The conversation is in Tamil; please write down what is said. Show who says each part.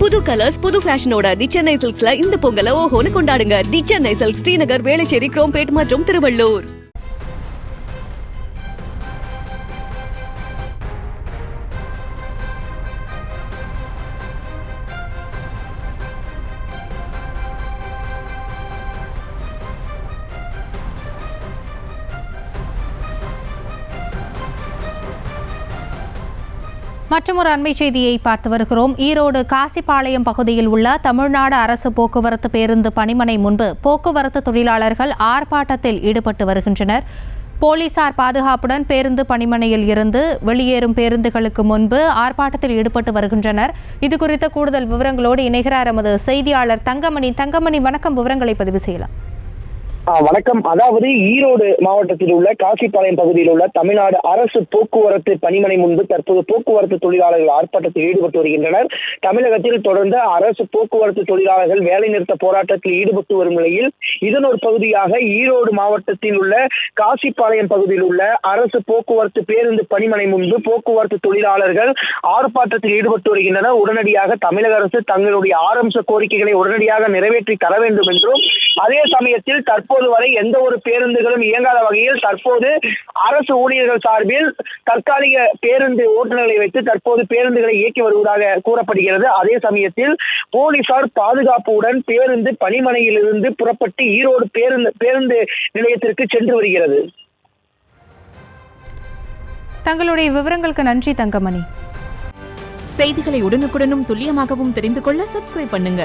Speaker 1: புது கலர்ஸ் புது ஃபேஷனோட தி சென்னை சில்க்ஸ்ல இந்த பொங்கலை ஓஹோன்னு கொண்டாடுங்க. தி சென்னை சில்க்ஸ், ஸ்ரீநகர், வேளச்சேரி, குரோம்பேட் மற்றும் திருவள்ளூர்.
Speaker 2: மற்றொரு அண்மை செய்தியை பார்த்து வருகிறோம். ஈரோடு காசிப்பாளையம் பகுதியில் உள்ள தமிழ்நாடு அரசு போக்குவரத்து பேருந்து பணிமனை முன்பு போக்குவரத்து தொழிலாளர்கள் ஆர்ப்பாட்டத்தில் ஈடுபட்டு வருகின்றனர். போலீசார் பாதுகாப்புடன் பேருந்து பணிமனையில் இருந்து வெளியேறும் பேருந்துகளுக்கு முன்பு ஆர்ப்பாட்டத்தில் ஈடுபட்டு வருகின்றனர். இது குறித்த கூடுதல் விவரங்களோடு இணைகிறார் எமது செய்தியாளர் தங்கமணி. வணக்கம், விவரங்களை பதிவு செய்யலாம்.
Speaker 3: வணக்கம். அதாவது ஈரோடு மாவட்டத்தில் உள்ள காசிப்பாளையம் பகுதியில் உள்ள தமிழ்நாடு அரசு போக்குவரத்து பணிமனை முன்பு தற்போது போக்குவரத்து தொழிலாளர்கள் ஆர்ப்பாட்டத்தில் ஈடுபட்டு வருகின்றனர். தமிழகத்தில் தொடர்ந்து அரசு போக்குவரத்து தொழிலாளர்கள் வேலைநிறுத்த போராட்டத்தில் ஈடுபட்டு வரும் நிலையில் இதன் ஒரு பகுதியாக ஈரோடு மாவட்டத்தில் உள்ள காசிப்பாளையம் பகுதியில் உள்ள அரசு போக்குவரத்து பேருந்து பணிமனை முன்பு போக்குவரத்து தொழிலாளர்கள் ஆர்ப்பாட்டத்தில் ஈடுபட்டு வருகின்றனர். உடனடியாக தமிழக அரசு தங்களுடைய ஆரம்ப கோரிக்கைகளை உடனடியாக நிறைவேற்றி தர வேண்டும் என்றும், அதே சமயத்தில் தற்போது வரை எந்த ஒரு பேருந்துகளும் இயங்காத வகையில் தற்போது அரசு ஊழியர்கள் சார்பில் தற்காலிக பேருந்து ஓட்டுநர்களை வைத்து தற்போது பேருந்துகளை இயக்கி வருவதாக கூறப்படுகிறது. அதே சமயத்தில் போலீசார் பாதுகாப்புடன் பேருந்து பணிமனையிலிருந்து புறப்பட்டு ஈரோடு பேருந்து நிலையத்திற்கு சென்று வருகிறது.
Speaker 2: தங்களுடைய விவரங்களுக்கு நன்றி தங்கமணி.
Speaker 4: செய்திகளை உடனுக்குடனும் துல்லியமாகவும் தெரிந்து கொள்ள சப்ஸ்கிரைப் பண்ணுங்க.